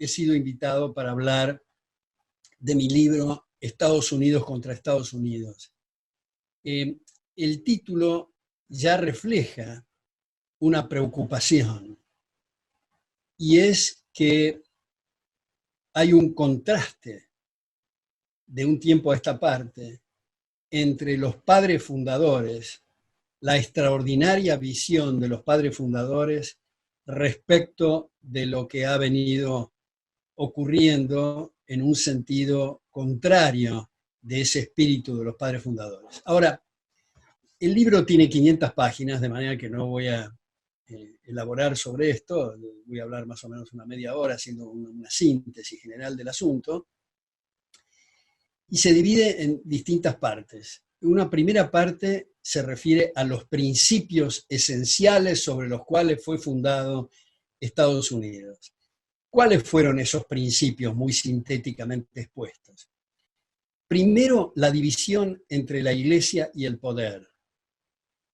he sido invitado para hablar de mi libro Estados Unidos contra Estados Unidos. El título ya refleja una preocupación, y es que hay un contraste de un tiempo a esta parte entre los padres fundadores, la extraordinaria visión de los padres fundadores respecto de lo que ha venido ocurriendo en un sentido contrario de ese espíritu de los padres fundadores. Ahora, el libro tiene 500 páginas, de manera que no voy a elaborar sobre esto, voy a hablar más o menos una media hora haciendo una síntesis general del asunto, y se divide en distintas partes. Una primera parte se refiere a los principios esenciales sobre los cuales fue fundado Estados Unidos. ¿Cuáles fueron esos principios muy sintéticamente expuestos? Primero, la división entre la Iglesia y el poder.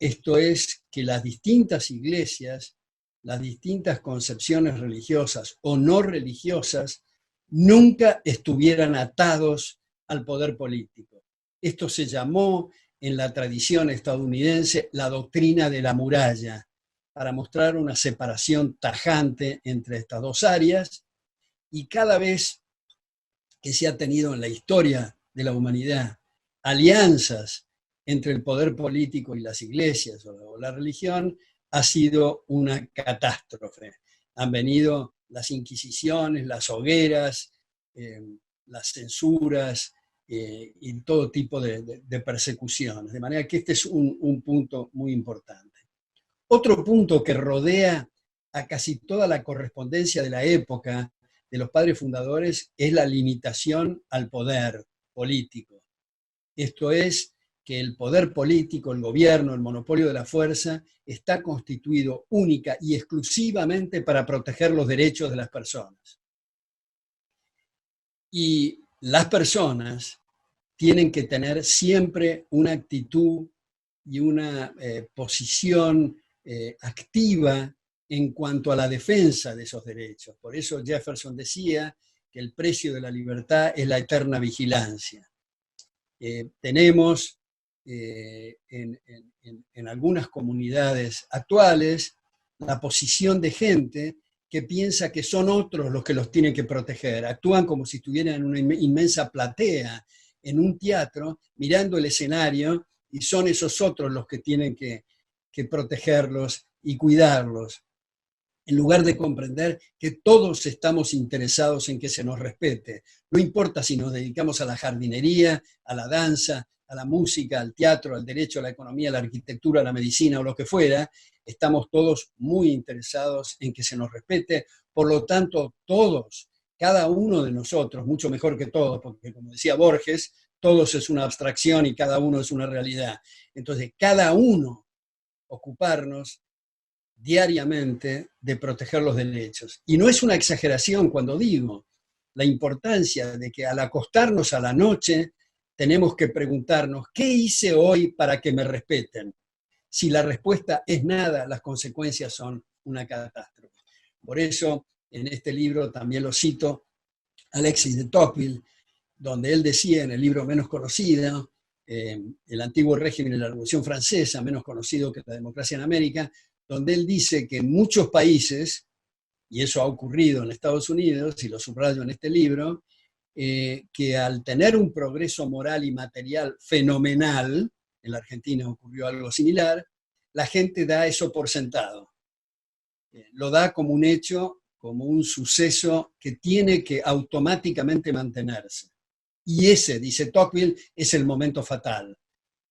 Esto es, que las distintas iglesias, las distintas concepciones religiosas o no religiosas, nunca estuvieran atados al poder político. Esto se llamó en la tradición estadounidense la doctrina de la muralla, para mostrar una separación tajante entre estas dos áreas, y cada vez que se ha tenido en la historia de la humanidad alianzas entre el poder político y las iglesias o la religión, ha sido una catástrofe. Han venido las inquisiciones, las hogueras, las censuras y todo tipo de persecuciones. De manera que este es un punto muy importante. Otro punto que rodea a casi toda la correspondencia de la época de los padres fundadores es la limitación al poder político. Esto es, que el poder político, el gobierno, el monopolio de la fuerza, está constituido única y exclusivamente para proteger los derechos de las personas. Y las personas tienen que tener siempre una actitud y una posición activa en cuanto a la defensa de esos derechos. Por eso Jefferson decía que el precio de la libertad es la eterna vigilancia. Tenemos en algunas comunidades actuales la posición de gente que piensa que son otros los que los tienen que proteger. Actúan como si estuvieran en una inmensa platea, en un teatro, mirando el escenario, y son esos otros los que tienen que protegerlos y cuidarlos, en lugar de comprender que todos estamos interesados en que se nos respete. No importa si nos dedicamos a la jardinería, a la danza, a la música, al teatro, al derecho, a la economía, a la arquitectura, a la medicina o lo que fuera, estamos todos muy interesados en que se nos respete. Por lo tanto, todos, cada uno de nosotros, mucho mejor que todos, porque como decía Borges, todos es una abstracción y cada uno es una realidad. Entonces, cada uno ocuparnos diariamente de proteger los derechos. Y no es una exageración cuando digo la importancia de que al acostarnos a la noche tenemos que preguntarnos, ¿qué hice hoy para que me respeten? Si la respuesta es nada, las consecuencias son una catástrofe. Por eso, en este libro también lo cito, Alexis de Tocqueville, donde él decía en el libro menos conocido, El antiguo régimen de la Revolución Francesa, menos conocido que la democracia en América, donde él dice que en muchos países, y eso ha ocurrido en Estados Unidos, y lo subrayo en este libro, que al tener un progreso moral y material fenomenal, en la Argentina ocurrió algo similar, la gente da eso por sentado. Lo da como un hecho, como un suceso que tiene que automáticamente mantenerse. Y ese, dice Tocqueville, es el momento fatal,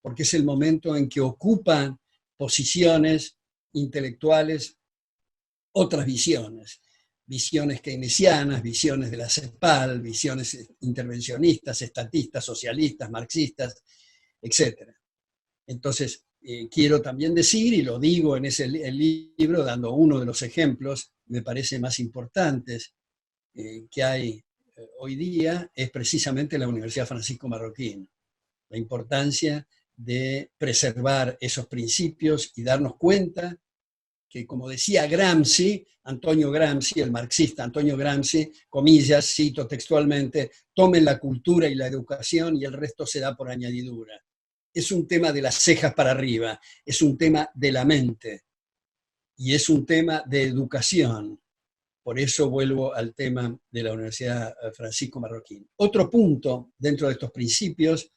porque es el momento en que ocupan posiciones intelectuales otras visiones, visiones keynesianas, visiones de la CEPAL, visiones intervencionistas, estatistas, socialistas, marxistas, etc. Entonces, quiero también decir, y lo digo en ese libro, dando uno de los ejemplos, me parece más importantes que hay hoy día, es precisamente la Universidad Francisco Marroquín. La importancia de preservar esos principios y darnos cuenta que, como decía Gramsci, Antonio Gramsci, el marxista Antonio Gramsci, comillas, cito textualmente, tomen la cultura y la educación y el resto se da por añadidura. Es un tema de las cejas para arriba, es un tema de la mente y es un tema de educación. Por eso vuelvo al tema de la Universidad Francisco Marroquín. Otro punto dentro de estos principios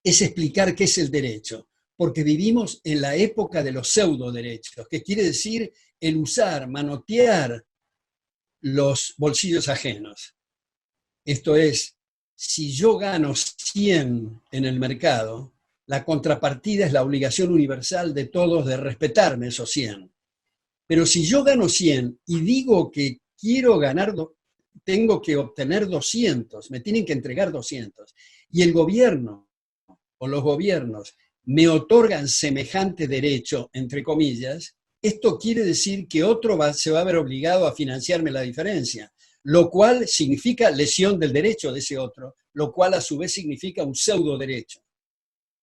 es explicar qué es el derecho, porque vivimos en la época de los pseudo-derechos, que quiere decir el usar, manotear los bolsillos ajenos. Esto es, si yo gano 100 en el mercado, la contrapartida es la obligación universal de todos de respetarme esos 100. Pero si yo gano 100 y digo que quiero ganar, tengo que obtener 200, me tienen que entregar 200, y el gobierno o los gobiernos me otorgan semejante derecho, entre comillas, esto quiere decir que otro se va a ver obligado a financiarme la diferencia, lo cual significa lesión del derecho de ese otro, lo cual a su vez significa un pseudo derecho.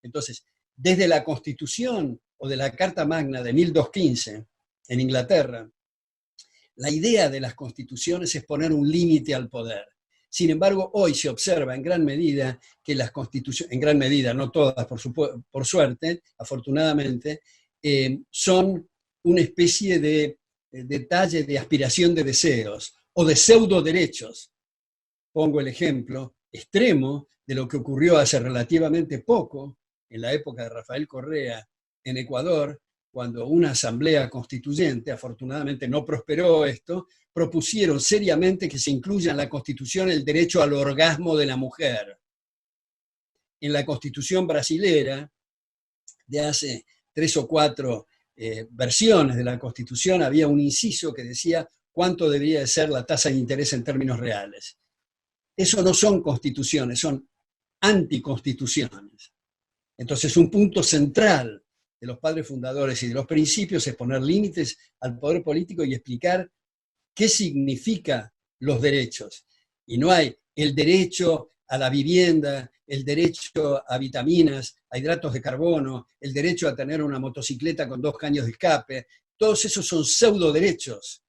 Entonces, desde la Constitución o de la Carta Magna de 1215 en Inglaterra, la idea de las constituciones es poner un límite al poder. Sin embargo, hoy se observa en gran medida que las constituciones, en gran medida, no todas por suerte, afortunadamente, son una especie de detalle de aspiración de deseos o de pseudo derechos. Pongo el ejemplo extremo de lo que ocurrió hace relativamente poco, en la época de Rafael Correa, en Ecuador, cuando una asamblea constituyente, afortunadamente no prosperó esto, propusieron seriamente que se incluya en la Constitución el derecho al orgasmo de la mujer. En la Constitución brasilera, de hace 3 o 4 versiones de la Constitución, había un inciso que decía cuánto debería de ser la tasa de interés en términos reales. Eso no son constituciones, son anticonstituciones. Entonces, un punto central de los padres fundadores y de los principios es poner límites al poder político y explicar qué significan los derechos. Y no hay el derecho a la vivienda, el derecho a vitaminas, a hidratos de carbono, el derecho a tener una motocicleta con 2 caños de escape. Todos esos son pseudo derechos.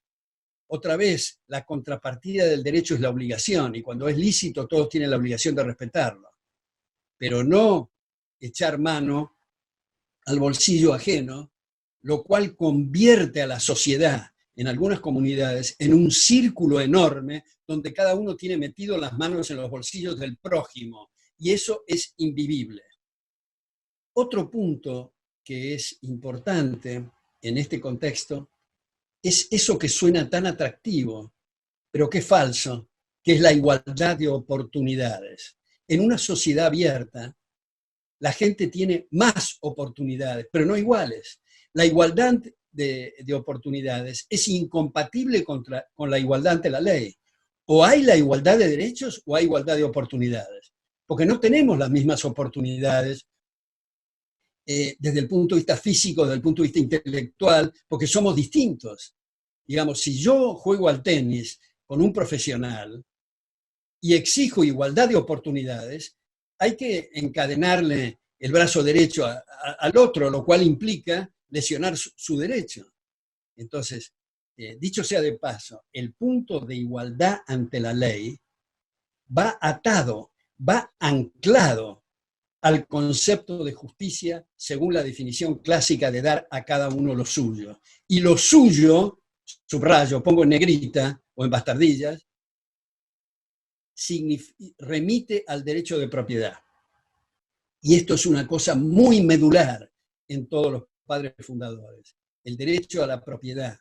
Otra vez, la contrapartida del derecho es la obligación, y cuando es lícito todos tienen la obligación de respetarlo. Pero no echar mano al bolsillo ajeno, lo cual convierte a la sociedad, en algunas comunidades, en un círculo enorme donde cada uno tiene metido las manos en los bolsillos del prójimo, y eso es invivible. Otro punto que es importante en este contexto es eso que suena tan atractivo, pero que es falso, que es la igualdad de oportunidades. En una sociedad abierta, la gente tiene más oportunidades, pero no iguales. La igualdad de oportunidades es incompatible con la igualdad ante la ley. O hay la igualdad de derechos o hay igualdad de oportunidades, porque no tenemos las mismas oportunidades desde el punto de vista físico, desde el punto de vista intelectual, porque somos distintos. Digamos, si yo juego al tenis con un profesional y exijo igualdad de oportunidades, hay que encadenarle el brazo derecho al otro, lo cual implica lesionar su derecho. Entonces, dicho sea de paso, el punto de igualdad ante la ley va atado, va anclado al concepto de justicia según la definición clásica de dar a cada uno lo suyo. Y lo suyo, subrayo, pongo en negrita o en bastardillas, remite al derecho de propiedad. Y esto es una cosa muy medular en todos los padres fundadores, el derecho a la propiedad.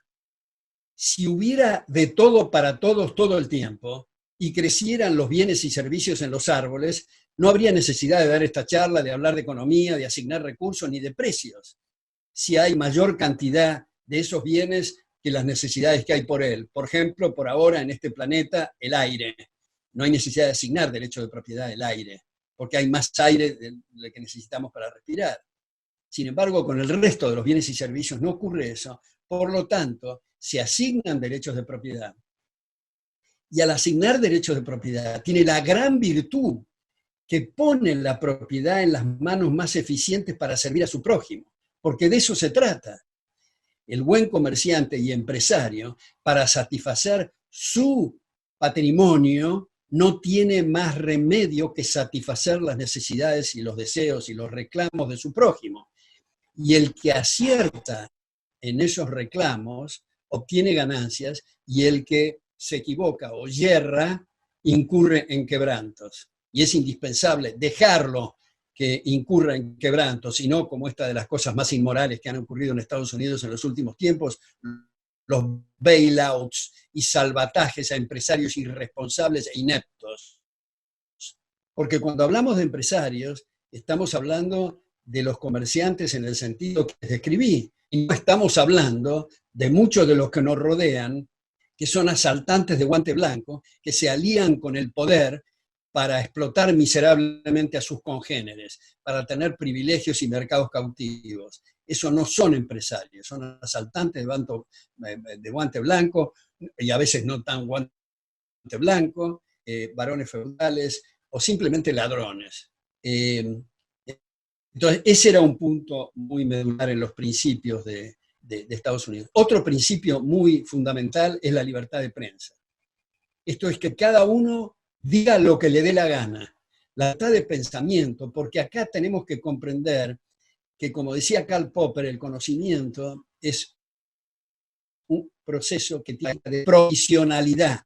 Si hubiera de todo para todos todo el tiempo y crecieran los bienes y servicios en los árboles, no habría necesidad de dar esta charla, de hablar de economía, de asignar recursos ni de precios, si hay mayor cantidad de esos bienes que las necesidades que hay por él. Por ejemplo, por ahora en este planeta, el aire. No hay necesidad de asignar derecho de propiedad del aire, porque hay más aire del que necesitamos para respirar. Sin embargo, con el resto de los bienes y servicios no ocurre eso. Por lo tanto, se asignan derechos de propiedad. Y al asignar derechos de propiedad, tiene la gran virtud que pone la propiedad en las manos más eficientes para servir a su prójimo, porque de eso se trata. el buen comerciante y empresario, para satisfacer su patrimonio, no tiene más remedio que satisfacer las necesidades y los deseos y los reclamos de su prójimo. Y el que acierta en esos reclamos obtiene ganancias, y el que se equivoca o yerra incurre en quebrantos. Y es indispensable dejarlo que incurra en quebrantos, y no como esta de las cosas más inmorales que han ocurrido en Estados Unidos en los últimos tiempos, los bailouts y salvatajes a empresarios irresponsables e ineptos. Porque cuando hablamos de empresarios, estamos hablando de los comerciantes en el sentido que les describí, y no estamos hablando de muchos de los que nos rodean, que son asaltantes de guante blanco, que se alían con el poder para explotar miserablemente a sus congéneres, para tener privilegios y mercados cautivos. Eso no son empresarios, son asaltantes de guante blanco, y a veces no tan guante blanco, varones feudales o simplemente ladrones. Entonces, ese era un punto muy medular en los principios de Estados Unidos. Otro principio muy fundamental es la libertad de prensa. Esto es que cada uno diga lo que le dé la gana, la libertad de pensamiento, porque acá tenemos que comprender que, como decía Karl Popper, el conocimiento es un proceso que tiene de provisionalidad,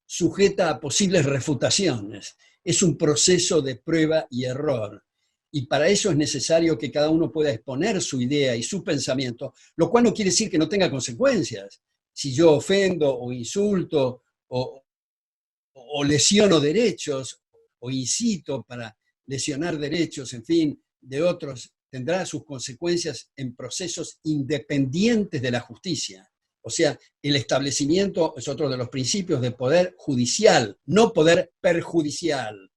sujeta a posibles refutaciones. Es un proceso de prueba y error. Y para eso es necesario que cada uno pueda exponer su idea y su pensamiento, lo cual no quiere decir que no tenga consecuencias. Si yo ofendo o insulto o lesiono derechos o incito para lesionar derechos, en fin, de otros, tendrá sus consecuencias en procesos independientes de la justicia. O sea, el establecimiento es otro de los principios de poder judicial, no poder perjudicial.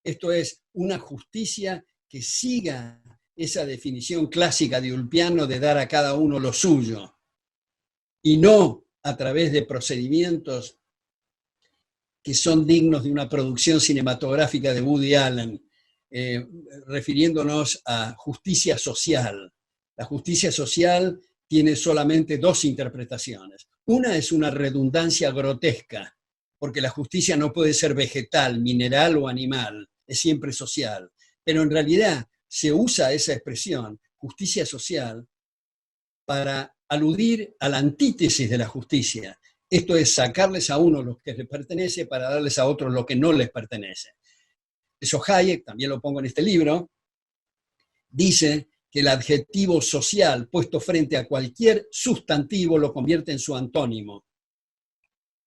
Esto es una justicia que siga esa definición clásica de Ulpiano de dar a cada uno lo suyo, y no a través de procedimientos que son dignos de una producción cinematográfica de Woody Allen, refiriéndonos a justicia social. La justicia social tiene solamente dos interpretaciones. Una es una redundancia grotesca, porque la justicia no puede ser vegetal, mineral o animal, es siempre social. Pero en realidad se usa esa expresión, justicia social, para aludir a la antítesis de la justicia. Esto es sacarles a uno lo que les pertenece para darles a otros lo que no les pertenece. Eso Hayek, también lo pongo en este libro, dice que el adjetivo social puesto frente a cualquier sustantivo lo convierte en su antónimo.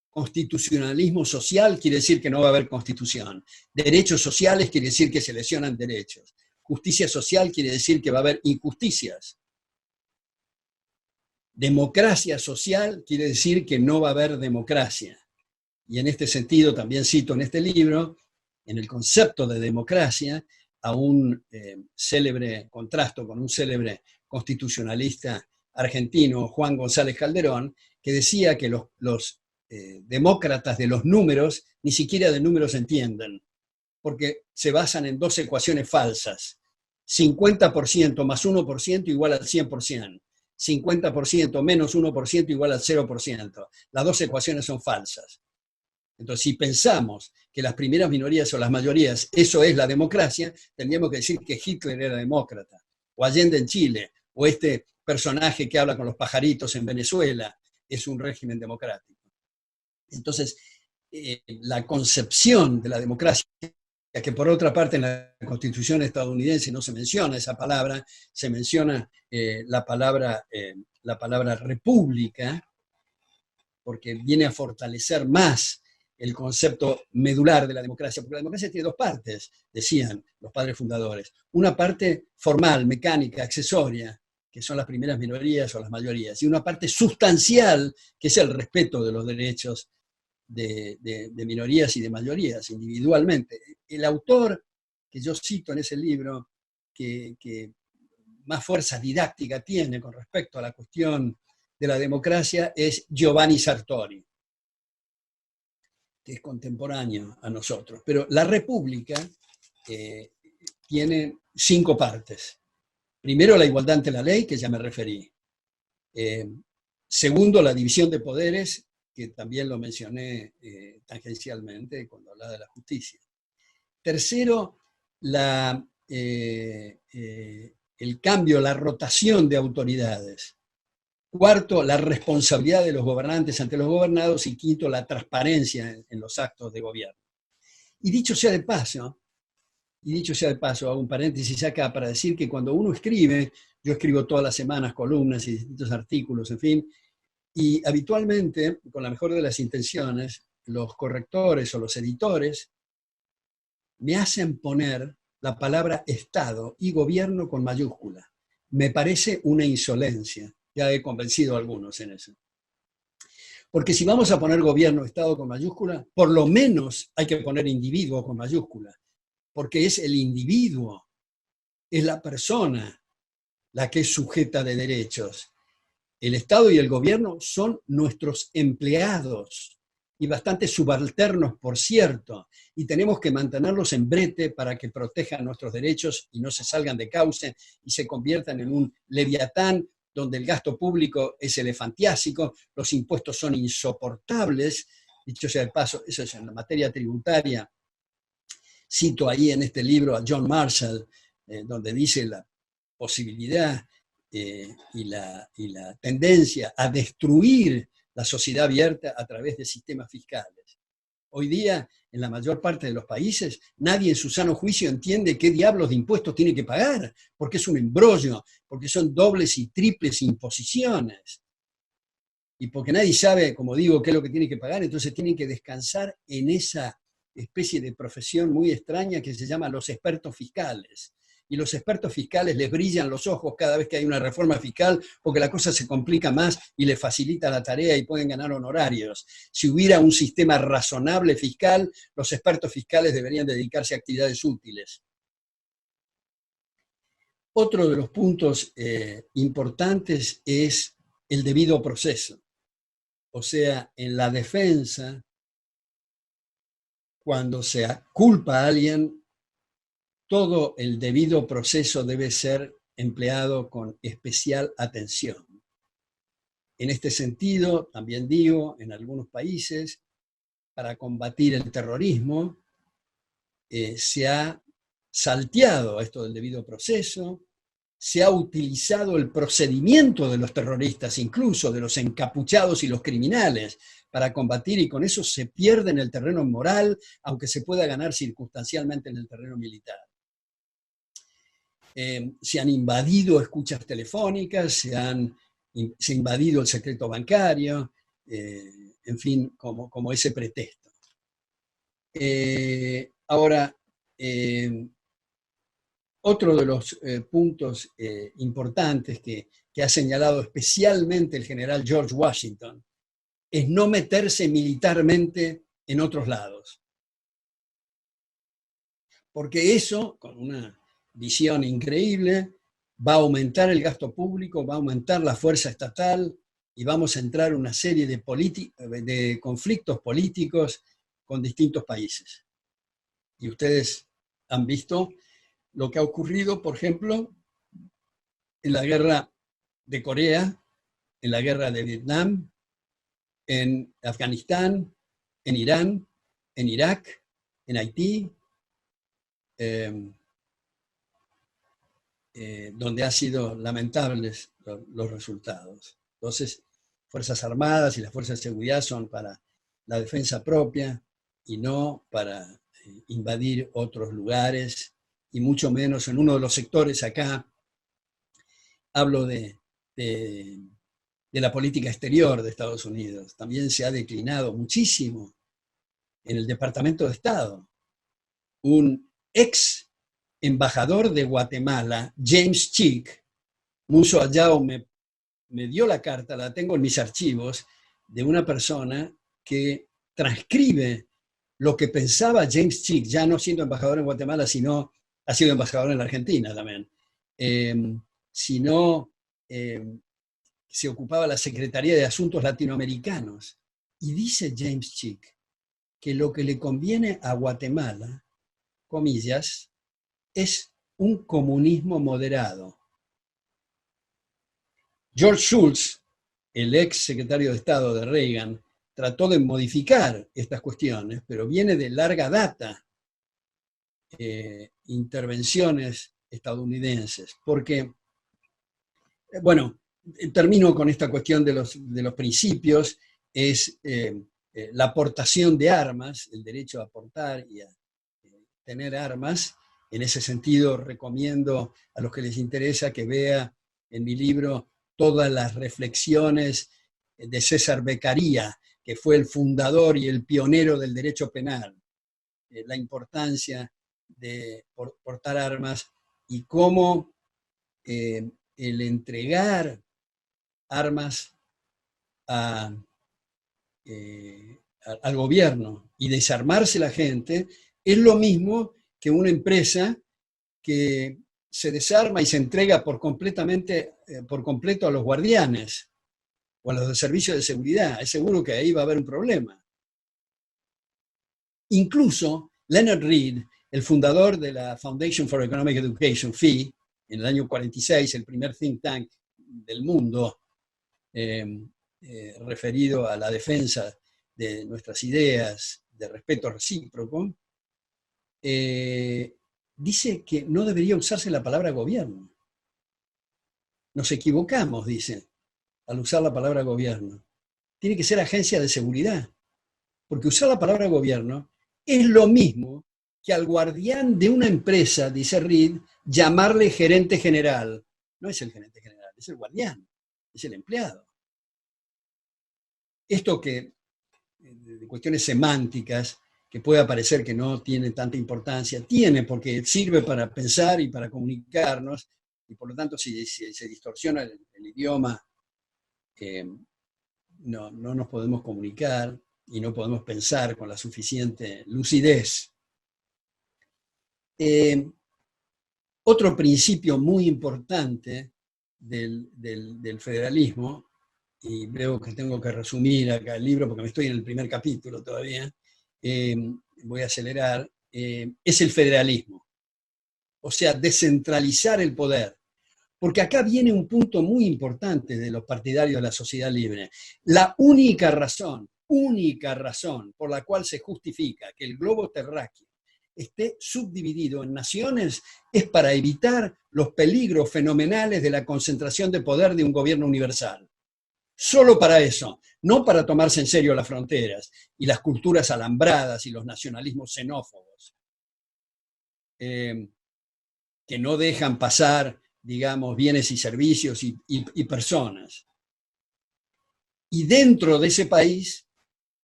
Constitucionalismo social quiere decir que no va a haber constitución. Derechos sociales quiere decir que se lesionan derechos. Justicia social quiere decir que va a haber injusticias. Democracia social quiere decir que no va a haber democracia. Y en este sentido también cito en este libro, en el concepto de democracia, a un célebre contrasto con un célebre constitucionalista argentino, Juan González Calderón, que decía que los demócratas de los números ni siquiera de números entienden, porque se basan en dos ecuaciones falsas. 50% más 1% igual al 100%. 50% menos 1% igual al 0%. Las dos ecuaciones son falsas. Entonces, si pensamos que las primeras minorías o las mayorías, eso es la democracia, tendríamos que decir que Hitler era demócrata, o Allende en Chile, o este personaje que habla con los pajaritos en Venezuela es un régimen democrático. Entonces, la concepción de la democracia, que por otra parte en la Constitución estadounidense no se menciona esa palabra, se menciona la palabra república, porque viene a fortalecer más el concepto medular de la democracia, porque la democracia tiene dos partes, decían los padres fundadores. Una parte formal, mecánica, accesoria, que son las primeras minorías o las mayorías, y una parte sustancial, que es el respeto de los derechos de minorías y de mayorías, individualmente. El autor que yo cito en ese libro, que más fuerza didáctica tiene con respecto a la cuestión de la democracia, es Giovanni Sartori, que es contemporáneo a nosotros. Pero la República tiene 5 partes. Primero, la igualdad ante la ley, que ya me referí. Segundo, la división de poderes, que también lo mencioné tangencialmente cuando hablaba de la justicia. Tercero, el cambio, la rotación de autoridades. Cuarto, la responsabilidad de los gobernantes ante los gobernados. Y quinto, la transparencia en los actos de gobierno. Y dicho sea de paso, hago un paréntesis acá para decir que cuando uno escribe, yo escribo todas las semanas columnas y distintos artículos, en fin, y habitualmente, con la mejor de las intenciones, los correctores o los editores me hacen poner la palabra Estado y gobierno con mayúscula. Me parece una insolencia. Ya he convencido a algunos en eso. Porque si vamos a poner gobierno, Estado con mayúscula, por lo menos hay que poner individuo con mayúscula, porque es el individuo, es la persona la que es sujeta de derechos. El Estado y el gobierno son nuestros empleados, y bastante subalternos, por cierto, y tenemos que mantenerlos en brete para que protejan nuestros derechos y no se salgan de cauce y se conviertan en un leviatán donde el gasto público es elefantiásico, los impuestos son insoportables. Dicho sea de paso, eso es en la materia tributaria. Cito ahí en este libro a John Marshall, donde dice la posibilidad y la tendencia a destruir la sociedad abierta a través de sistemas fiscales. Hoy día, en la mayor parte de los países, nadie en su sano juicio entiende qué diablos de impuestos tiene que pagar, porque es un embrollo, porque son dobles y triples imposiciones. Y porque nadie sabe, como digo, qué es lo que tiene que pagar, entonces tienen que descansar en esa especie de profesión muy extraña que se llama los expertos fiscales. Y los expertos fiscales les brillan los ojos cada vez que hay una reforma fiscal porque la cosa se complica más y les facilita la tarea y pueden ganar honorarios. Si hubiera un sistema razonable fiscal, los expertos fiscales deberían dedicarse a actividades útiles. Otro de los puntos importantes es el debido proceso. O sea, en la defensa, cuando se culpa a alguien, todo el debido proceso debe ser empleado con especial atención. En este sentido, también digo, en algunos países, para combatir el terrorismo, se ha salteado esto del debido proceso, se ha utilizado el procedimiento de los terroristas, incluso de los encapuchados y los criminales, para combatir, y con eso se pierde en el terreno moral, aunque se pueda ganar circunstancialmente en el terreno militar. Se han invadido escuchas telefónicas, se ha invadido el secreto bancario, en fin, como ese pretexto. Ahora, otro de los puntos importantes que ha señalado especialmente el general George Washington es no meterse militarmente en otros lados. Porque eso, con una visión increíble, va a aumentar el gasto público, va a aumentar la fuerza estatal y vamos a entrar en una serie de conflictos políticos con distintos países. Y ustedes han visto lo que ha ocurrido, por ejemplo, en la guerra de Corea, en la guerra de Vietnam, en Afganistán, en Irán, en Irak, en Haití, donde han sido lamentables los resultados. Entonces, Fuerzas Armadas y las Fuerzas de Seguridad son para la defensa propia y no para invadir otros lugares, y mucho menos en uno de los sectores acá. Hablo de la política exterior de Estados Unidos. También se ha declinado muchísimo en el Departamento de Estado. Un ex embajador de Guatemala, James Chick, Muso Ayao me dio la carta, la tengo en mis archivos, de una persona que transcribe lo que pensaba James Chick, ya no siendo embajador en Guatemala, sino ha sido embajador en la Argentina también, se ocupaba la Secretaría de Asuntos Latinoamericanos. Y dice James Chick que lo que le conviene a Guatemala, comillas, es un comunismo moderado. George Shultz, el ex secretario de Estado de Reagan, trató de modificar estas cuestiones, pero viene de larga data intervenciones estadounidenses, porque, bueno, termino con esta cuestión de los principios, es la aportación de armas, el derecho a aportar y a tener armas. En ese sentido, recomiendo a los que les interesa que vea en mi libro todas las reflexiones de César Beccaria, que fue el fundador y el pionero del derecho penal, la importancia de portar armas y cómo el entregar armas al gobierno y desarmarse la gente es lo mismo que una empresa que se desarma y se entrega por completo a los guardianes o a los de servicios de seguridad. Es seguro que ahí va a haber un problema. Incluso Leonard Read, el fundador de la Foundation for Economic Education, FEE, en el año 46, el primer think tank del mundo referido a la defensa de nuestras ideas de respeto recíproco, dice que no debería usarse la palabra gobierno. Nos equivocamos, dice, al usar la palabra gobierno. Tiene que ser agencia de seguridad, porque usar la palabra gobierno es lo mismo que al guardián de una empresa, dice Read, llamarle gerente general. No es el gerente general, es el guardián, es el empleado. Esto que, de cuestiones semánticas, que puede parecer que no tiene tanta importancia, tiene, porque sirve para pensar y para comunicarnos, y por lo tanto si se distorsiona el idioma, no nos podemos comunicar y no podemos pensar con la suficiente lucidez. Otro principio muy importante del federalismo, y veo que tengo que resumir acá el libro porque me estoy en el primer capítulo todavía, voy a acelerar, es el federalismo. O sea, descentralizar el poder. Porque acá viene un punto muy importante de los partidarios de la sociedad libre. La única razón por la cual se justifica que el globo terráqueo esté subdividido en naciones es para evitar los peligros fenomenales de la concentración de poder de un gobierno universal. Solo para eso, no para tomarse en serio las fronteras y las culturas alambradas y los nacionalismos xenófobos, que no dejan pasar, digamos, bienes y servicios y personas. Y dentro de ese país,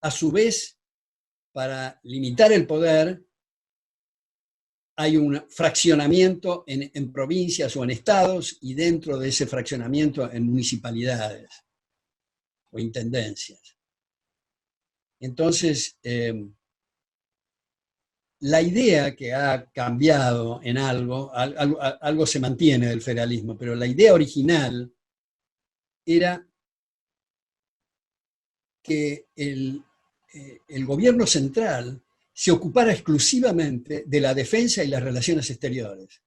a su vez, para limitar el poder, hay un fraccionamiento en provincias o en estados, y dentro de ese fraccionamiento en municipalidades o intendencias. Entonces, la idea que ha cambiado en algo se mantiene del federalismo, pero la idea original era que el gobierno central se ocupara exclusivamente de la defensa y las relaciones exteriores.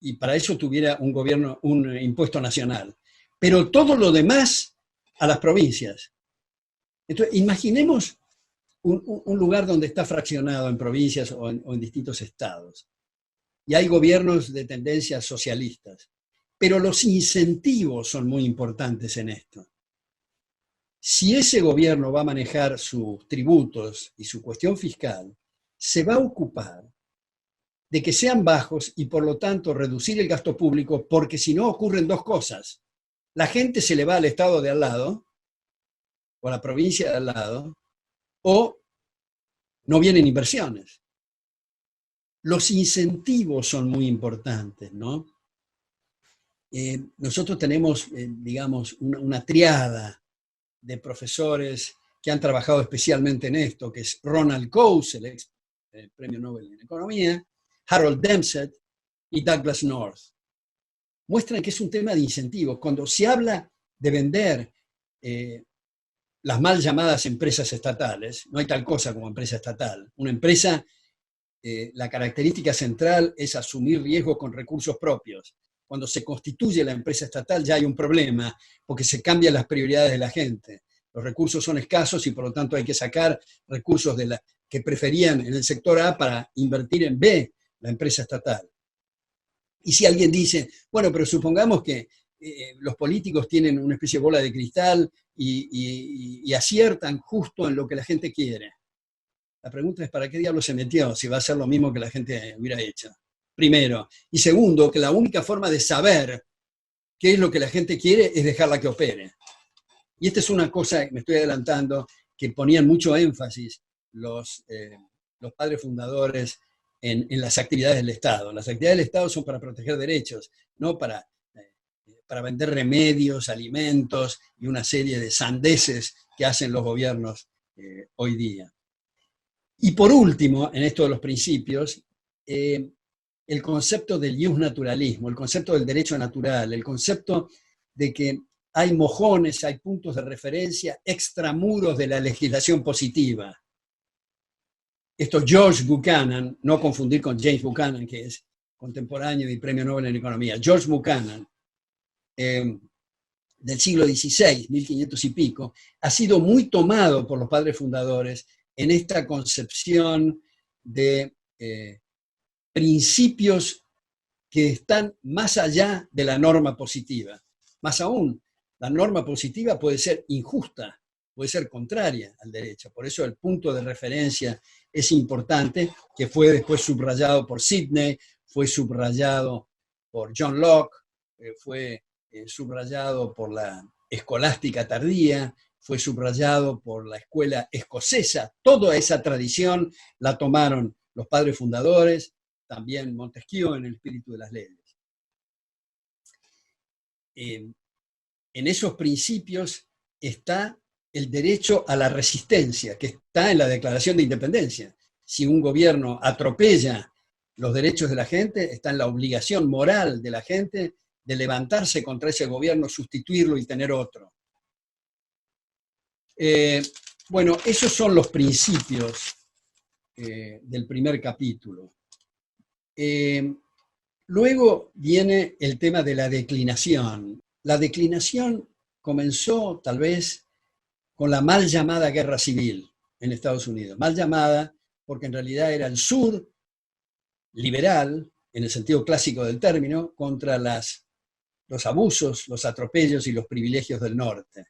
Y para eso tuviera un impuesto nacional. Pero todo lo demás a las provincias. Entonces, imaginemos un lugar donde está fraccionado en provincias o en distintos estados. Y hay gobiernos de tendencias socialistas. Pero los incentivos son muy importantes en esto. Si ese gobierno va a manejar sus tributos y su cuestión fiscal, se va a ocupar de que sean bajos y por lo tanto reducir el gasto público, porque si no ocurren dos cosas. La gente se le va al estado de al lado, o a la provincia de al lado, o no vienen inversiones. Los incentivos son muy importantes, ¿no? Nosotros tenemos, digamos, una triada de profesores que han trabajado especialmente en esto, que es Ronald Coase, el ex premio Nobel en Economía, Harold Dempsey y Douglas North. Muestran que es un tema de incentivos. Cuando se habla de vender las mal llamadas empresas estatales, no hay tal cosa como empresa estatal. Una empresa, la característica central es asumir riesgos con recursos propios. cuando se constituye la empresa estatal ya hay un problema, porque se cambian las prioridades de la gente. Los recursos son escasos y por lo tanto hay que sacar recursos que preferían en el sector A para invertir en B, la empresa estatal. Y si alguien dice, bueno, pero supongamos que los políticos tienen una especie de bola de cristal y aciertan justo en lo que la gente quiere. La pregunta es, ¿para qué diablo se metió si va a ser lo mismo que la gente hubiera hecho? Primero. Y segundo, que la única forma de saber qué es lo que la gente quiere es dejarla que opere. Y esta es una cosa, me estoy adelantando, que ponían mucho énfasis los padres fundadores en las actividades del Estado. Las actividades del Estado son para proteger derechos, no para vender remedios, alimentos y una serie de sandeces que hacen los gobiernos hoy día. Y por último, en esto de los principios, el concepto del iusnaturalismo, el concepto del derecho natural, el concepto de que hay mojones, hay puntos de referencia extramuros de la legislación positiva. Esto George Buchanan, no confundir con James Buchanan, que es contemporáneo y premio Nobel en Economía, George Buchanan, del siglo XVI, 1500 y pico, ha sido muy tomado por los padres fundadores en esta concepción de principios que están más allá de la norma positiva. Más aún, la norma positiva puede ser injusta, puede ser contraria al derecho. Por eso el punto de referencia es importante, que fue después subrayado por Sidney, fue subrayado por John Locke, fue subrayado por la escolástica tardía, fue subrayado por la escuela escocesa. Toda esa tradición la tomaron los padres fundadores, también Montesquieu en el espíritu de las leyes. En esos principios está el derecho a la resistencia, que está en la Declaración de Independencia. Si un gobierno atropella los derechos de la gente, está en la obligación moral de la gente de levantarse contra ese gobierno, sustituirlo y tener otro. Bueno, esos son los principios del primer capítulo. Luego viene el tema de la declinación. La declinación comenzó tal vez con la mal llamada guerra civil en Estados Unidos. Mal llamada porque en realidad era el sur liberal, en el sentido clásico del término, contra los abusos, los atropellos y los privilegios del norte.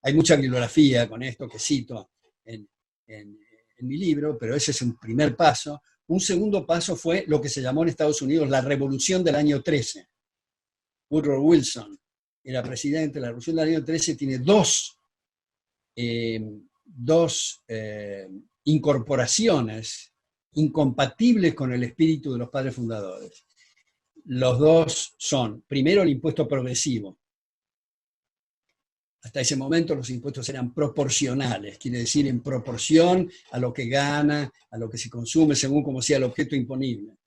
Hay mucha bibliografía con esto que cito en mi libro, pero ese es un primer paso. Un segundo paso fue lo que se llamó en Estados Unidos la Revolución del año 13. Woodrow Wilson era presidente. La Revolución del año 13 tiene dos incorporaciones incompatibles con el espíritu de los padres fundadores. Los dos son, primero, el impuesto progresivo. Hasta ese momento los impuestos eran proporcionales, quiere decir en proporción a lo que gana, a lo que se consume, según como sea el objeto imponible.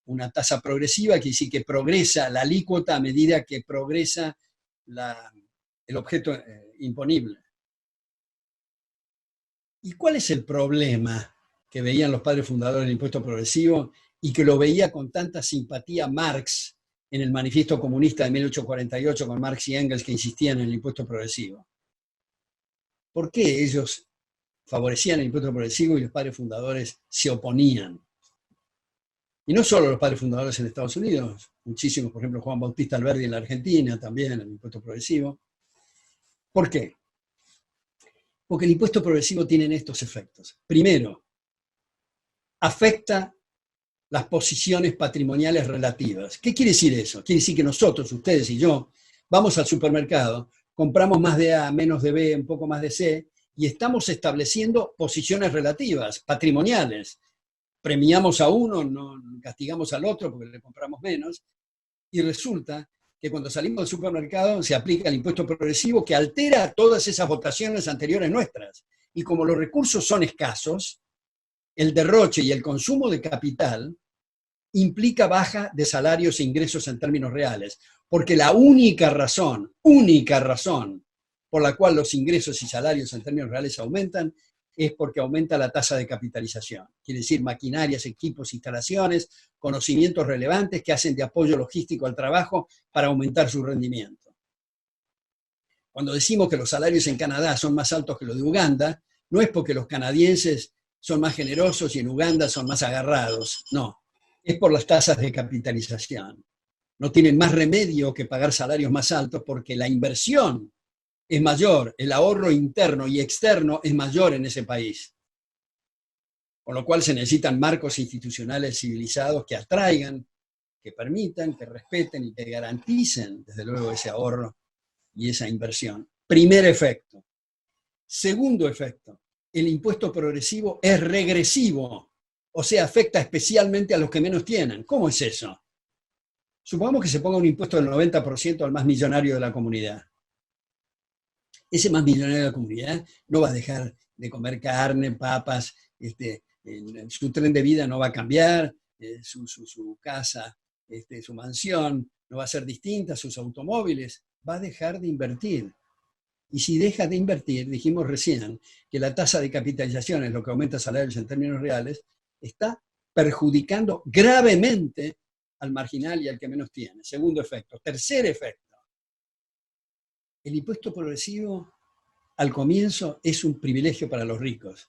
Una tasa progresiva quiere decir que progresa la alícuota a medida que progresa el objeto imponible. ¿Y cuál es el problema que veían los padres fundadores del impuesto progresivo y que lo veía con tanta simpatía Marx en el Manifiesto Comunista de 1848 con Marx y Engels, que insistían en el impuesto progresivo? ¿Por qué ellos favorecían el impuesto progresivo y los padres fundadores se oponían? Y no solo los padres fundadores en Estados Unidos, muchísimos, por ejemplo, Juan Bautista Alberdi en la Argentina, también el impuesto progresivo. ¿Por qué? Porque el impuesto progresivo tiene estos efectos. Primero, afecta las posiciones patrimoniales relativas. ¿Qué quiere decir eso? Quiere decir que nosotros, ustedes y yo, vamos al supermercado, compramos más de A, menos de B, un poco más de C, y estamos estableciendo posiciones relativas, patrimoniales. Premiamos a uno, no castigamos al otro porque le compramos menos, y resulta que cuando salimos del supermercado se aplica el impuesto progresivo que altera todas esas votaciones anteriores nuestras. Y como los recursos son escasos, el derroche y el consumo de capital implica baja de salarios e ingresos en términos reales, porque la única razón por la cual los ingresos y salarios en términos reales aumentan es porque aumenta la tasa de capitalización. Quiere decir maquinarias, equipos, instalaciones, conocimientos relevantes que hacen de apoyo logístico al trabajo para aumentar su rendimiento. Cuando decimos que los salarios en Canadá son más altos que los de Uganda, no es porque los canadienses son más generosos y en Uganda son más agarrados, no, es por las tasas de capitalización. No tienen más remedio que pagar salarios más altos porque la inversión es mayor, el ahorro interno y externo es mayor en ese país. Con lo cual se necesitan marcos institucionales civilizados que atraigan, que permitan, que respeten y que garanticen, desde luego, ese ahorro y esa inversión. Primer efecto. Segundo efecto, el impuesto progresivo es regresivo, o sea, afecta especialmente a los que menos tienen. ¿Cómo es eso? Supongamos que se ponga un impuesto del 90% al más millonario de la comunidad. Ese más millonario de la comunidad no va a dejar de comer carne, papas, su tren de vida no va a cambiar, su casa, su mansión no va a ser distinta, sus automóviles, va a dejar de invertir. Y si deja de invertir, dijimos recién que la tasa de capitalización es lo que aumenta salarios en términos reales, está perjudicando gravemente al marginal y al que menos tiene. Segundo efecto. Tercer efecto. El impuesto progresivo al comienzo es un privilegio para los ricos.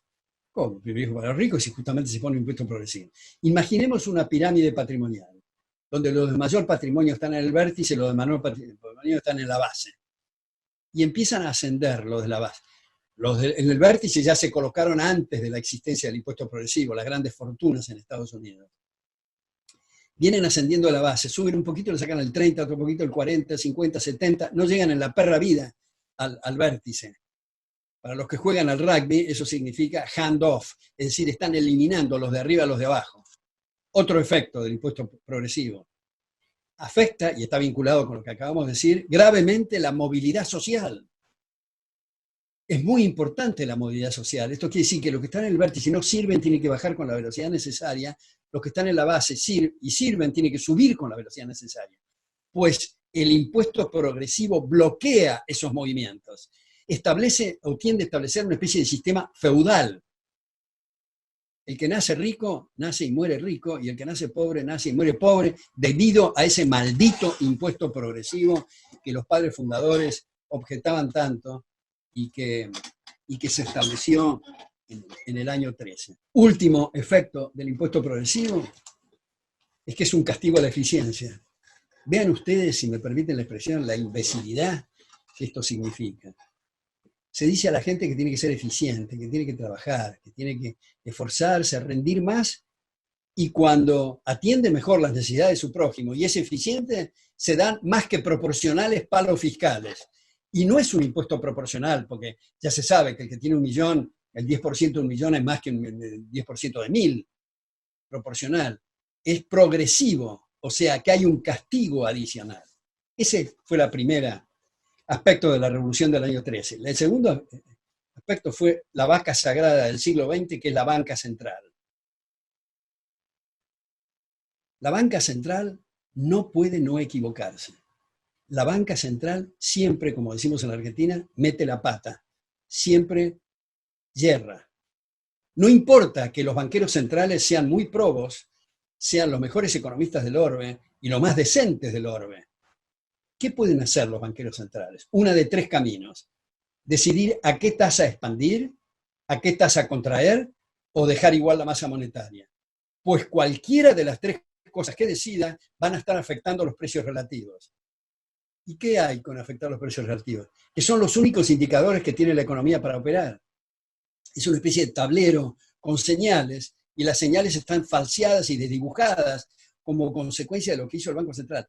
¿Cómo un privilegio para los ricos si justamente se pone un impuesto progresivo? Imaginemos una pirámide patrimonial, donde los de mayor patrimonio están en el vértice y los de menor patrimonio están en la base. Y empiezan a ascender los de la base. En el vértice ya se colocaron antes de la existencia del impuesto progresivo, las grandes fortunas en Estados Unidos. Vienen ascendiendo a la base, suben un poquito, le sacan el 30, otro poquito el 40, 50, 70, no llegan en la perra vida al vértice. Para los que juegan al rugby, eso significa hand-off, es decir, están eliminando los de arriba a los de abajo. Otro efecto del impuesto progresivo. Afecta, y está vinculado con lo que acabamos de decir, gravemente la movilidad social. Es muy importante la movilidad social. Esto quiere decir que los que están en el vértice no sirven, tienen que bajar con la velocidad necesaria. Los que están en la base sirven, tienen que subir con la velocidad necesaria. Pues el impuesto progresivo bloquea esos movimientos. Establece o tiende a establecer una especie de sistema feudal. El que nace rico, nace y muere rico, y el que nace pobre, nace y muere pobre, debido a ese maldito impuesto progresivo que los padres fundadores objetaban tanto y que se estableció en el año 13. Último efecto del impuesto progresivo es que es un castigo a la eficiencia. Vean ustedes, si me permiten la expresión, la imbecilidad que esto significa. Se dice a la gente que tiene que ser eficiente, que tiene que trabajar, que tiene que esforzarse, rendir más, y cuando atiende mejor las necesidades de su prójimo y es eficiente, se dan más que proporcionales palos fiscales. Y no es un impuesto proporcional, porque ya se sabe que el que tiene 1 millón, el 10% de 1 millón es más que el 10% de 1000, proporcional. Es progresivo, o sea que hay un castigo adicional. Ese fue la primera aspecto de la revolución del año 13. El segundo aspecto fue la vaca sagrada del siglo XX, que es la banca central. La banca central no puede no equivocarse. La banca central siempre, como decimos en la Argentina, mete la pata, siempre yerra. No importa que los banqueros centrales sean muy probos, sean los mejores economistas del orbe y los más decentes del orbe. ¿Qué pueden hacer los banqueros centrales? Una de 3 caminos. Decidir a qué tasa expandir, a qué tasa contraer o dejar igual la masa monetaria. Pues cualquiera de las 3 cosas que decida van a estar afectando los precios relativos. ¿Y qué hay con afectar los precios relativos? Que son los únicos indicadores que tiene la economía para operar. Es una especie de tablero con señales, y las señales están falseadas y desdibujadas como consecuencia de lo que hizo el Banco Central.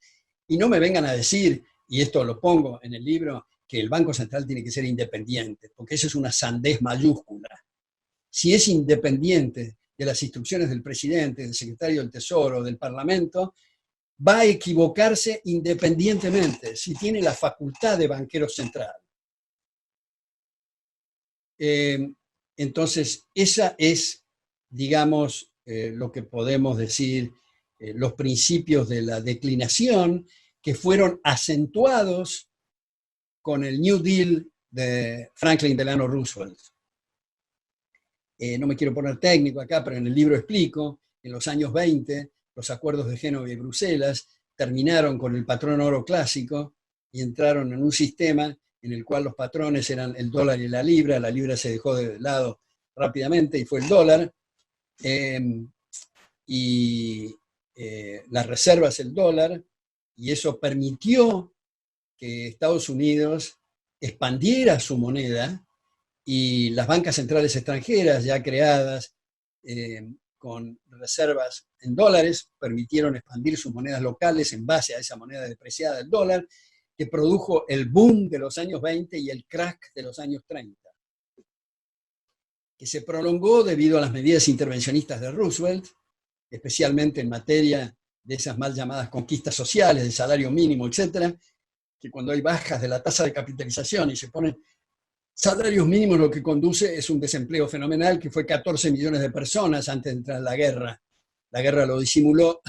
Y no me vengan a decir, y esto lo pongo en el libro, que el Banco Central tiene que ser independiente, porque eso es una sandez mayúscula. Si es independiente de las instrucciones del presidente, del secretario del Tesoro, del Parlamento, va a equivocarse independientemente, si tiene la facultad de banquero central. Entonces, esa es, digamos, lo que podemos decir, los principios de la declinación que fueron acentuados con el New Deal de Franklin Delano Roosevelt. No me quiero poner técnico acá, pero en el libro explico, en los años 20, los acuerdos de Génova y Bruselas terminaron con el patrón oro clásico y entraron en un sistema en el cual los patrones eran el dólar y la libra se dejó de lado rápidamente y fue el dólar, las reservas el dólar, y eso permitió que Estados Unidos expandiera su moneda, y las bancas centrales extranjeras ya creadas con reservas en dólares permitieron expandir sus monedas locales en base a esa moneda depreciada del dólar, que produjo el boom de los años 20 y el crack de los años 30, que se prolongó debido a las medidas intervencionistas de Roosevelt, especialmente en materia de esas mal llamadas conquistas sociales, del salario mínimo, etcétera, que cuando hay bajas de la tasa de capitalización y se ponen salarios mínimos, lo que conduce es un desempleo fenomenal, que fue 14 millones de personas antes de entrar en la guerra. La guerra lo disimuló,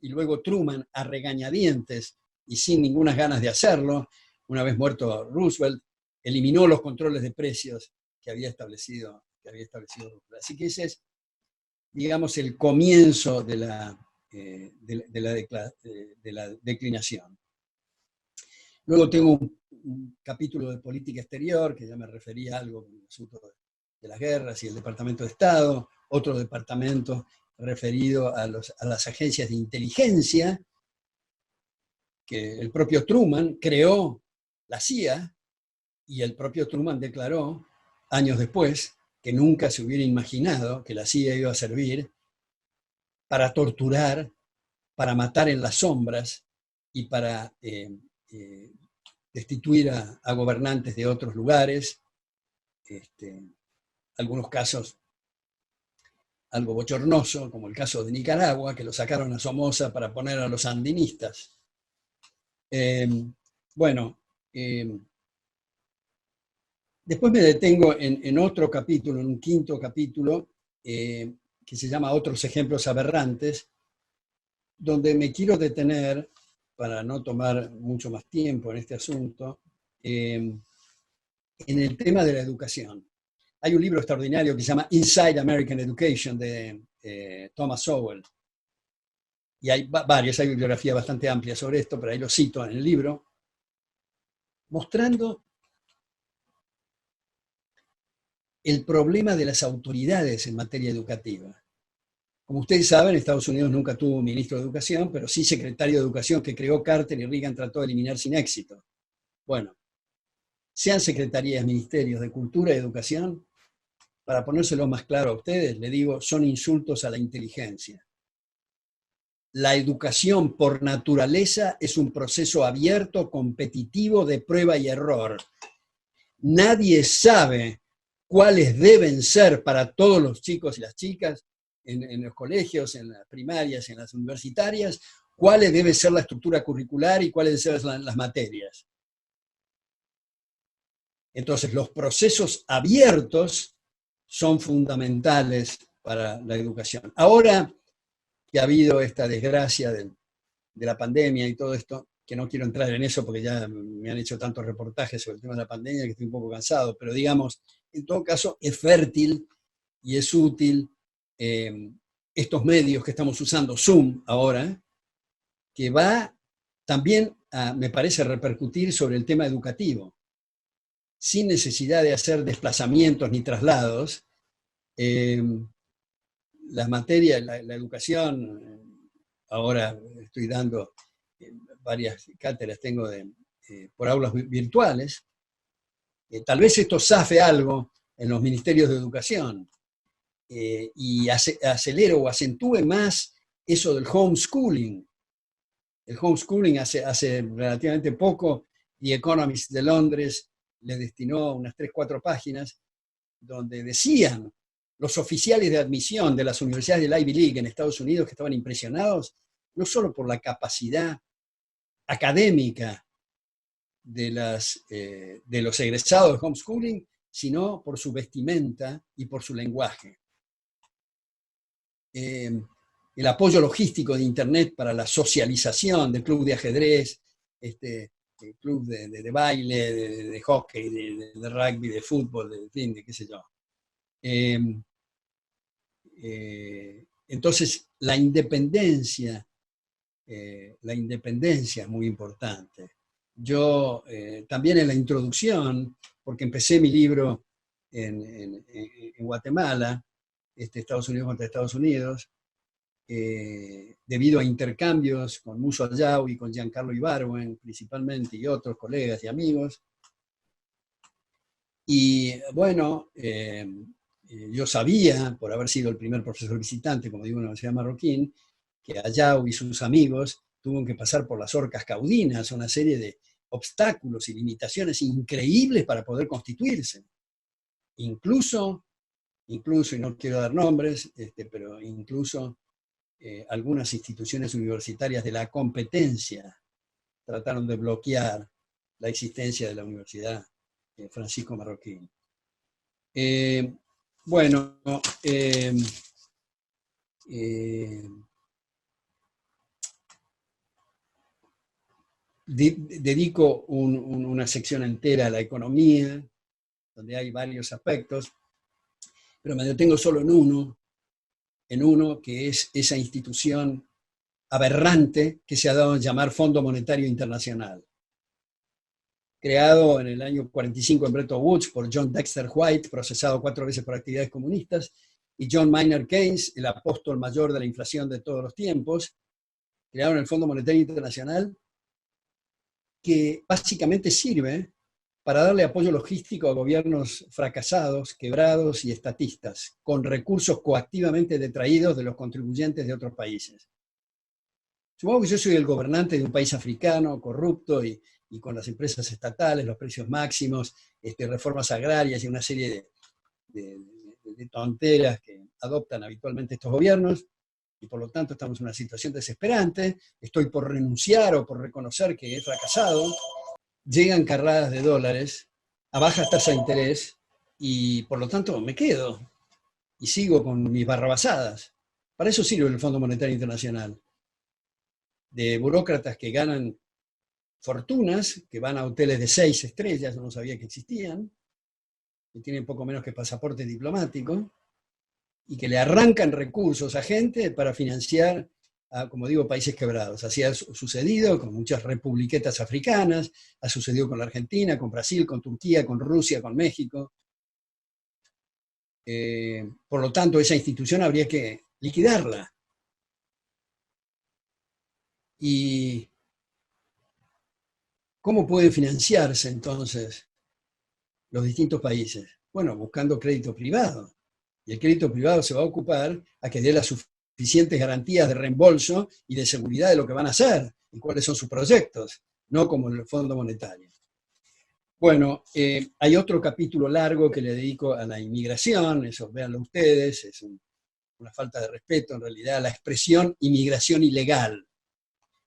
y luego Truman, a regañadientes y sin ninguna ganas de hacerlo, una vez muerto Roosevelt, eliminó los controles de precios que había establecido Roosevelt. Así que ese es, digamos, el comienzo de la declinación. Luego tengo un capítulo de política exterior, que ya me refería a algo con el asunto de las guerras y el Departamento de Estado, otro departamento referido a las agencias de inteligencia, que el propio Truman creó la CIA, y el propio Truman declaró, años después, que nunca se hubiera imaginado que la CIA iba a servir para torturar, para matar en las sombras y para destituir a gobernantes de otros lugares. Algunos casos algo bochornoso, como el caso de Nicaragua, que lo sacaron a Somoza para poner a los sandinistas. Después me detengo en otro capítulo, en un quinto capítulo, que se llama Otros ejemplos aberrantes, donde me quiero detener, para no tomar mucho más tiempo en este asunto, en el tema de la educación. Hay un libro extraordinario que se llama Inside American Education, de Thomas Sowell. Y hay hay bibliografía bastante amplia sobre esto, pero ahí lo cito en el libro, mostrando el problema de las autoridades en materia educativa. Como ustedes saben, Estados Unidos nunca tuvo un ministro de Educación, pero sí secretario de Educación, que creó Carter y Reagan trató de eliminar sin éxito. Bueno, sean secretarías, ministerios de Cultura y Educación, para ponérselo más claro a ustedes, le digo, son insultos a la inteligencia. La educación por naturaleza es un proceso abierto, competitivo, de prueba y error. Nadie sabe cuáles deben ser para todos los chicos y las chicas en los colegios, en las primarias, en las universitarias, cuáles debe ser la estructura curricular y cuáles deben ser las materias. Entonces, los procesos abiertos son fundamentales para la educación. Ahora que ha habido esta desgracia de la pandemia y todo esto, que no quiero entrar en eso porque ya me han hecho tantos reportajes sobre el tema de la pandemia que estoy un poco cansado, pero digamos, en todo caso es fértil y es útil estos medios que estamos usando, Zoom ahora, que va también a, me parece, repercutir sobre el tema educativo, sin necesidad de hacer desplazamientos ni traslados. Las materias, la educación, ahora estoy dando varias cátedras, tengo por aulas virtuales. Tal vez esto zafe algo en los ministerios de educación y acelere o acentúe más eso del homeschooling. El homeschooling hace relativamente poco, The Economist de Londres le destinó unas 3-4 páginas donde decían los oficiales de admisión de las universidades del Ivy League en Estados Unidos, que estaban impresionados no solo por la capacidad académica de los egresados de homeschooling, sino por su vestimenta y por su lenguaje. El apoyo logístico de Internet para la socialización del club de ajedrez, el club de baile, de hockey, de rugby, de fútbol, de qué sé yo. Entonces, la independencia es muy importante. Yo también en la introducción, porque empecé mi libro en Guatemala, Estados Unidos contra Estados Unidos, debido a intercambios con Musso Ayau y con Giancarlo Ibargüen, principalmente, y otros colegas y amigos. Y bueno, yo sabía, por haber sido el primer profesor visitante, como digo, en la Universidad Marroquín, que Ayau y sus amigos tuvieron que pasar por las orcas caudinas, una serie de obstáculos y limitaciones increíbles para poder constituirse. Incluso, y no quiero dar nombres, pero incluso algunas instituciones universitarias de la competencia trataron de bloquear la existencia de la Universidad Francisco Marroquín. Bueno, dedico una sección entera a la economía, donde hay varios aspectos, pero me detengo solo en uno que es esa institución aberrante que se ha dado a llamar Fondo Monetario Internacional. Creado en el año 45 en Bretton Woods por John Dexter White, procesado 4 veces por actividades comunistas, y John Maynard Keynes, el apóstol mayor de la inflación de todos los tiempos, crearon el Fondo Monetario Internacional, que básicamente sirve para darle apoyo logístico a gobiernos fracasados, quebrados y estatistas, con recursos coactivamente detraídos de los contribuyentes de otros países. Supongo que yo soy el gobernante de un país africano, corrupto y con las empresas estatales, los precios máximos, reformas agrarias y una serie de tonteras que adoptan habitualmente estos gobiernos, y por lo tanto estamos en una situación desesperante. Estoy por renunciar o por reconocer que he fracasado. Llegan carradas de dólares a baja tasa de interés y por lo tanto me quedo y sigo con mis barrabasadas. Para eso sirve el Fondo Monetario Internacional. De burócratas que ganan fortunas, que van a hoteles de 6 estrellas, yo no sabía que existían, que tienen poco menos que pasaporte diplomático, y que le arrancan recursos a gente para financiar, como digo, países quebrados. Así ha sucedido con muchas republiquetas africanas, ha sucedido con la Argentina, con Brasil, con Turquía, con Rusia, con México. Por lo tanto, esa institución habría que liquidarla. ¿Y cómo pueden financiarse entonces los distintos países? Bueno, buscando crédito privado. Y el crédito privado se va a ocupar a que dé las suficientes garantías de reembolso y de seguridad de lo que van a hacer y cuáles son sus proyectos, no como el Fondo Monetario. Bueno, hay otro capítulo largo que le dedico a la inmigración, eso véanlo ustedes, es una falta de respeto en realidad a la expresión inmigración ilegal.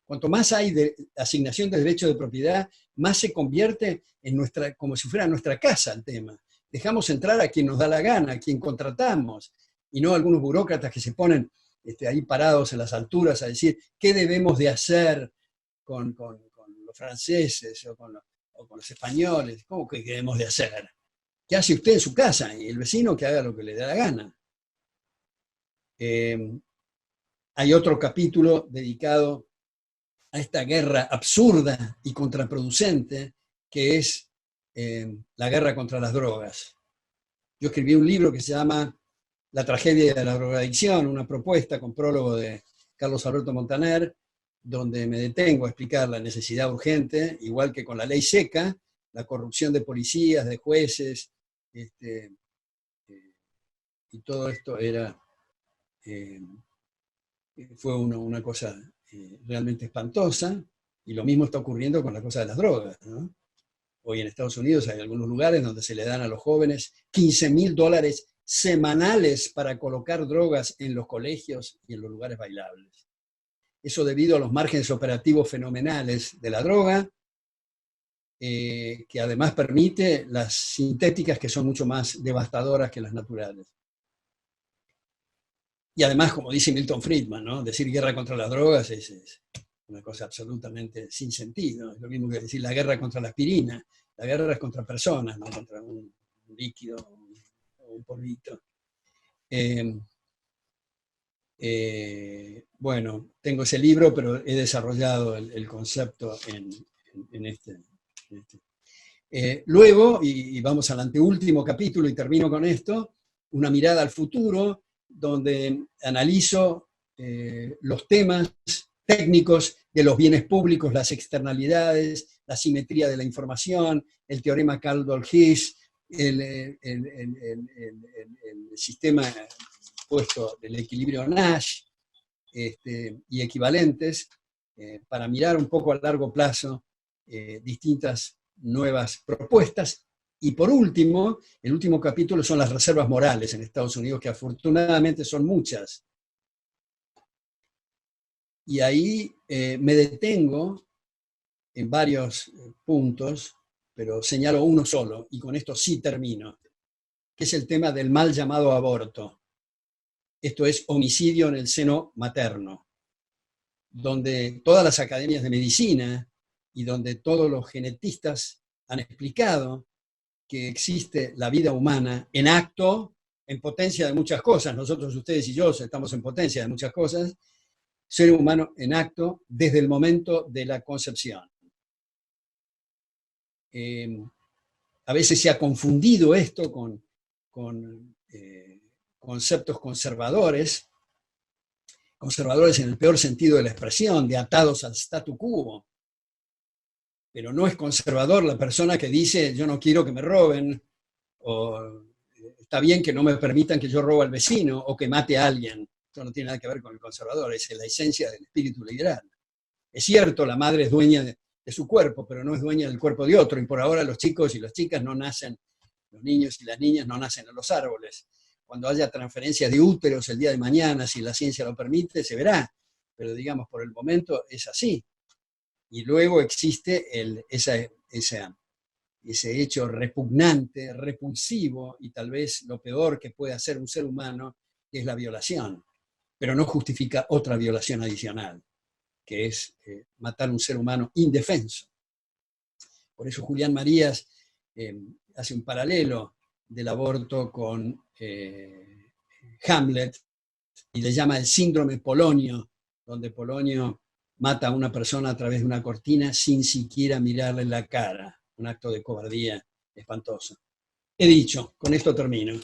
Cuanto más hay de asignación de derecho de propiedad, más se convierte en como si fuera nuestra casa el tema. Dejamos entrar a quien nos da la gana, a quien contratamos, y no a algunos burócratas que se ponen ahí parados en las alturas a decir qué debemos de hacer con los franceses o con los españoles. ¿Cómo que debemos de hacer? ¿Qué hace usted en su casa? Y el vecino que haga lo que le dé la gana. Hay otro capítulo dedicado a esta guerra absurda y contraproducente que es la guerra contra las drogas. Yo escribí un libro que se llama La tragedia de la drogadicción, una propuesta con prólogo de Carlos Alberto Montaner, donde me detengo a explicar la necesidad urgente, igual que con la ley seca, la corrupción de policías, de jueces, y todo esto fue una cosa realmente espantosa, y lo mismo está ocurriendo con la cosa de las drogas, ¿no? Hoy en Estados Unidos hay algunos lugares donde se le dan a los jóvenes $15.000 semanales para colocar drogas en los colegios y en los lugares bailables. Eso debido a los márgenes operativos fenomenales de la droga, que además permite las sintéticas que son mucho más devastadoras que las naturales. Y además, como dice Milton Friedman, ¿no? Decir guerra contra las drogas es una cosa absolutamente sin sentido. Es lo mismo que decir la guerra contra la aspirina. La guerra es contra personas, no contra un líquido o un polvito. Bueno, tengo ese libro, pero he desarrollado el concepto en este. Luego, y vamos al anteúltimo capítulo y termino con esto, una mirada al futuro, donde analizo los temas técnicos de los bienes públicos, las externalidades, la simetría de la información, el teorema Kaldor-Hess, el sistema puesto del equilibrio Nash y equivalentes, para mirar un poco a largo plazo distintas nuevas propuestas. Y por último, el último capítulo son las reservas morales en Estados Unidos, que afortunadamente son muchas. Y ahí me detengo en varios puntos, pero señalo uno solo, y con esto sí termino, que es el tema del mal llamado aborto. Esto es homicidio en el seno materno, donde todas las academias de medicina y donde todos los genetistas han explicado que existe la vida humana en acto, en potencia de muchas cosas. Nosotros, ustedes y yo, estamos en potencia de muchas cosas. Ser humano en acto desde el momento de la concepción. A veces se ha confundido esto con conceptos conservadores en el peor sentido de la expresión, de atados al statu quo. Pero no es conservador la persona que dice yo no quiero que me roben, o está bien que no me permitan que yo robe al vecino o que mate a alguien. Eso no tiene nada que ver con el conservador, es la esencia del espíritu liberal. Es cierto, la madre es dueña de su cuerpo, pero no es dueña del cuerpo de otro, y por ahora los chicos y las chicas no nacen, los niños y las niñas no nacen en los árboles. Cuando haya transferencias de úteros el día de mañana, si la ciencia lo permite, se verá, pero digamos, por el momento es así. Y luego existe ese hecho repugnante, repulsivo, y tal vez lo peor que puede hacer un ser humano, que es la violación, pero no justifica otra violación adicional, que es matar a un ser humano indefenso. Por eso Julián Marías hace un paralelo del aborto con Hamlet, y le llama el síndrome Polonio, donde Polonio mata a una persona a través de una cortina sin siquiera mirarle la cara. Un acto de cobardía espantoso. He dicho, con esto termino.